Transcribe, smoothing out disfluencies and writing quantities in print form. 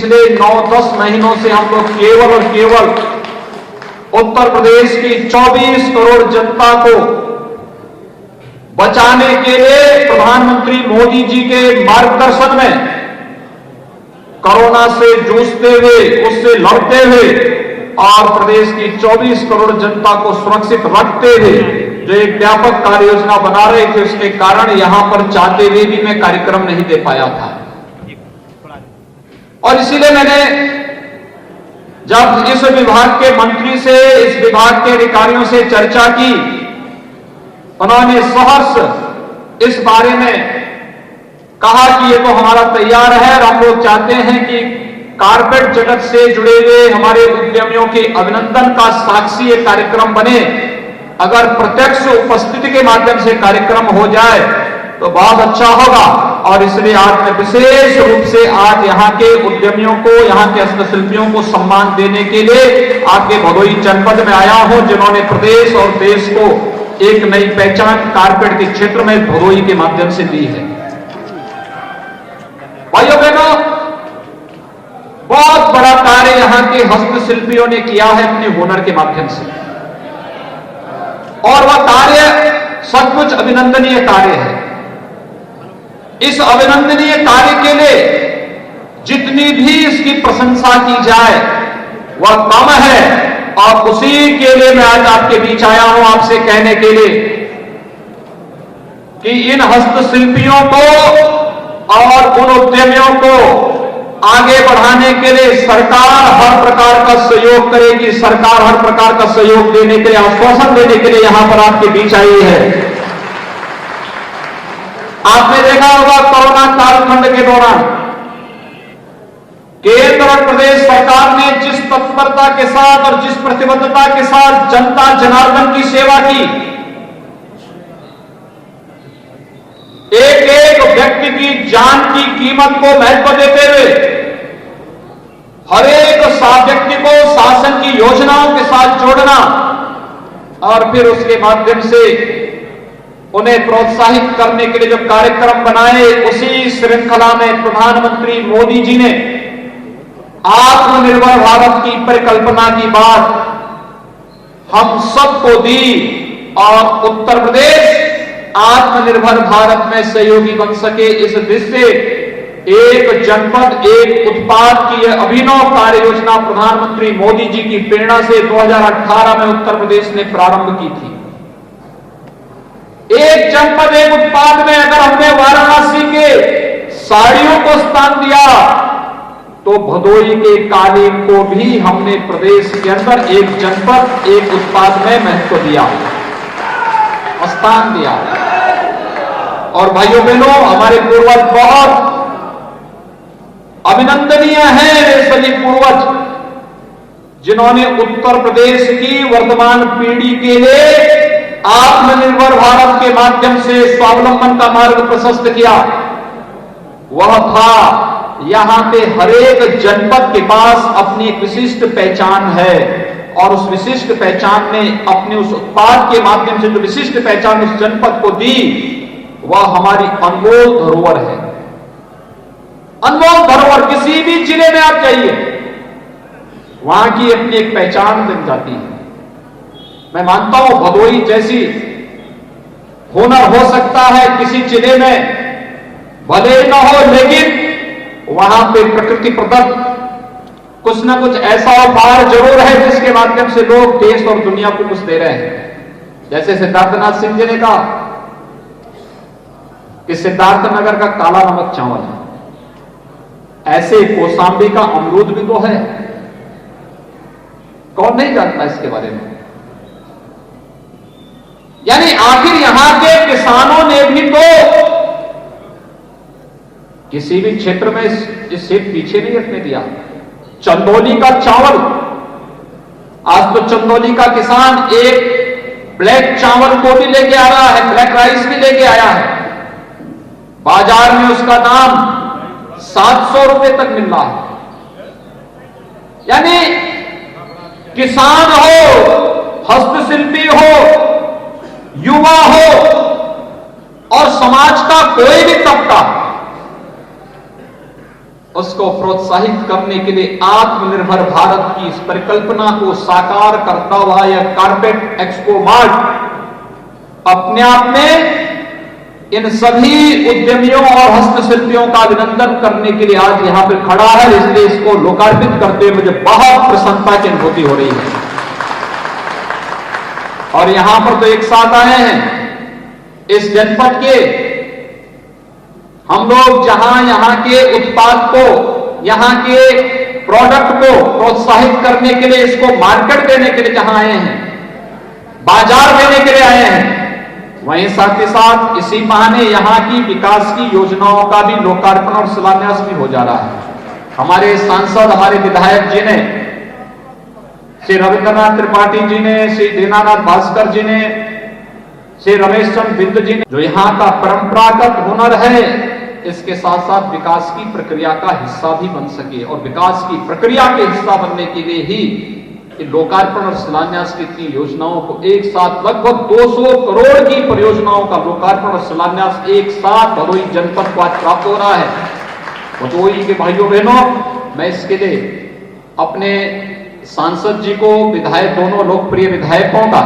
पिछले 9-10 महीनों से हम लोग केवल और केवल उत्तर प्रदेश की 24 करोड़ जनता को बचाने के लिए प्रधानमंत्री मोदी जी के मार्गदर्शन में कोरोना से जूझते हुए, उससे लड़ते हुए और प्रदेश की 24 करोड़ जनता को सुरक्षित रखते हुए जो एक व्यापक कार्य योजना बना रहे थे, उसके कारण यहां पर चाहते हुए भी मैं कार्यक्रम नहीं दे पाया था। और इसीलिए मैंने जब इस विभाग के मंत्री से, इस विभाग के अधिकारियों से चर्चा की, उन्होंने सहर्ष इस बारे में कहा कि ये तो हमारा तैयार है और हम लोग चाहते हैं कि कारपेट जगत से जुड़े हुए हमारे उद्यमियों के अभिनंदन का साक्षी ये कार्यक्रम बने। अगर प्रत्यक्ष उपस्थिति के माध्यम से कार्यक्रम हो जाए तो बहुत अच्छा होगा। और इसलिए आज मैं विशेष रूप से आज यहाँ के उद्यमियों को, यहाँ के हस्तशिल्पियों को सम्मान देने के लिए आपके भदोही जनपद में आया हूं, जिन्होंने प्रदेश और देश को एक नई पहचान कारपेट के क्षेत्र में भदोही के माध्यम से दी है। भाइयों बहनों, बहुत बड़ा कार्य यहाँ के हस्तशिल्पियों ने किया है अपने हुनर के माध्यम से, और वह कार्य सचमुच अभिनंदनीय कार्य है। इस अभिनंदनीय कार्य के लिए जितनी भी इसकी प्रशंसा की जाए वह कम है, और उसी के लिए मैं आज आपके बीच आया हूं आपसे कहने के लिए कि इन हस्तशिल्पियों को और उन उद्यमियों को आगे बढ़ाने के लिए सरकार हर प्रकार का सहयोग करेगी। सरकार हर प्रकार का सहयोग देने के लिए, आश्वासन देने के लिए यहां पर आपके बीच आई है। आपने देखा होगा कोरोना कालखंड के दौरान केंद्र और प्रदेश सरकार ने जिस तत्परता के साथ और जिस प्रतिबद्धता के साथ जनता जनार्दन की सेवा की, एक एक व्यक्ति की जान की कीमत को महत्व देते हुए हर एक व्यक्ति को शासन की योजनाओं के साथ जोड़ना और फिर उसके माध्यम से उन्हें प्रोत्साहित करने के लिए जो कार्यक्रम बनाए, उसी श्रृंखला में प्रधानमंत्री मोदी जी ने आत्मनिर्भर भारत की परिकल्पना की बात हम सबको दी, और उत्तर प्रदेश आत्मनिर्भर भारत में सहयोगी बन सके, इस दृष्टि से एक जनपद एक उत्पाद की यह अभिनव कार्य योजना प्रधानमंत्री मोदी जी की प्रेरणा से 2018 में उत्तर प्रदेश ने प्रारंभ की थी। एक जनपद एक उत्पाद में अगर हमने वाराणसी के साड़ियों को स्थान दिया तो भदोही के कालीन को भी हमने प्रदेश के अंदर एक जनपद एक उत्पाद में महत्व दिया, स्थान दिया। और भाइयों बहनों, हमारे पूर्वज बहुत अभिनंदनीय हैं, वे सभी पूर्वज जिन्होंने उत्तर प्रदेश की वर्तमान पीढ़ी के लिए आत्मनिर्भर भारत के माध्यम से स्वावलंबन का मार्ग प्रशस्त किया। वह था यहां पे हर एक जनपद के पास अपनी एक विशिष्ट पहचान है, और उस विशिष्ट पहचान में अपने उस उत्पाद के माध्यम से जो विशिष्ट पहचान उस जनपद को दी, वह हमारी अनमोल धरोहर है। अनमोल धरोहर, किसी भी जिले में आप जाइए वहां की अपनी एक पहचान बन जाती है। मैं मानता हूं भदोही जैसी हुनर हो सकता है किसी जिले में भले न हो, लेकिन वहां पे प्रकृति प्रदत्त कुछ ना कुछ ऐसा उपहार जरूर है जिसके माध्यम से लोग देश और दुनिया को कुछ दे रहे हैं। जैसे सिद्धार्थनाथ सिंह जी ने कहा कि सिद्धार्थनगर का काला नमक चावल है, ऐसे कौशाम्बी का अमरूद भी तो है। कौन नहीं जानता इसके बारे में? यानी आखिर यहां के किसानों ने भी तो किसी भी क्षेत्र में इससे पीछे नहीं हटने दिया। चंदौली का चावल, आज तो चंदौली का किसान एक ब्लैक चावल को भी लेके आ रहा है, ब्लैक राइस भी लेके आया है। बाजार में उसका दाम 700 रुपए तक मिल रहा है। यानी किसान हो, हस्तशिल्पी हो, युवा हो और समाज का कोई भी तबका उसको प्रोत्साहित करने के लिए आत्मनिर्भर भारत की इस परिकल्पना को साकार करता हुआ यह कारपेट एक्सपो मार्ट अपने आप में इन सभी उद्यमियों और हस्तशिल्पियों का अभिनंदन करने के लिए आज यहां पर खड़ा है। इसलिए इसको लोकार्पित करते हुए मुझे बहुत प्रसन्नता की अनुभूति हो रही है। और यहां पर तो एक साथ आए हैं इस जनपद के हम लोग, जहां यहां के उत्पाद को, यहां के प्रोडक्ट को प्रोत्साहित करने के लिए, इसको मार्केट देने के लिए जहां आए हैं, बाजार देने के लिए आए हैं, वहीं साथ ही साथ इसी बहाने यहां की विकास की योजनाओं का भी लोकार्पण और शिलान्यास भी हो जा रहा है। हमारे सांसद, हमारे विधायक जी ने, श्री रविंद्रनाथ त्रिपाठी जी ने, श्री दीनानाथ भास्कर जी ने, श्री रमेश चंद्र बिंद जी ने, जो यहाँ का परंपरागत हुनर है, इसके साथ साथ विकास की प्रक्रिया का हिस्सा भी बन सके। और विकास की प्रक्रिया के हिस्सा बनने के लिए ही लोकार्पण और शिलान्यास की इतनी योजनाओं को एक साथ, लगभग 200 करोड़ की परियोजनाओं का लोकार्पण और शिलान्यास एक साथ भदोही जनपद को आज प्राप्त हो रहा है। भदोही के भाइयों बहनों, मैं इसके लिए अपने सांसद जी को, विधायक, दोनों लोकप्रिय विधायकों का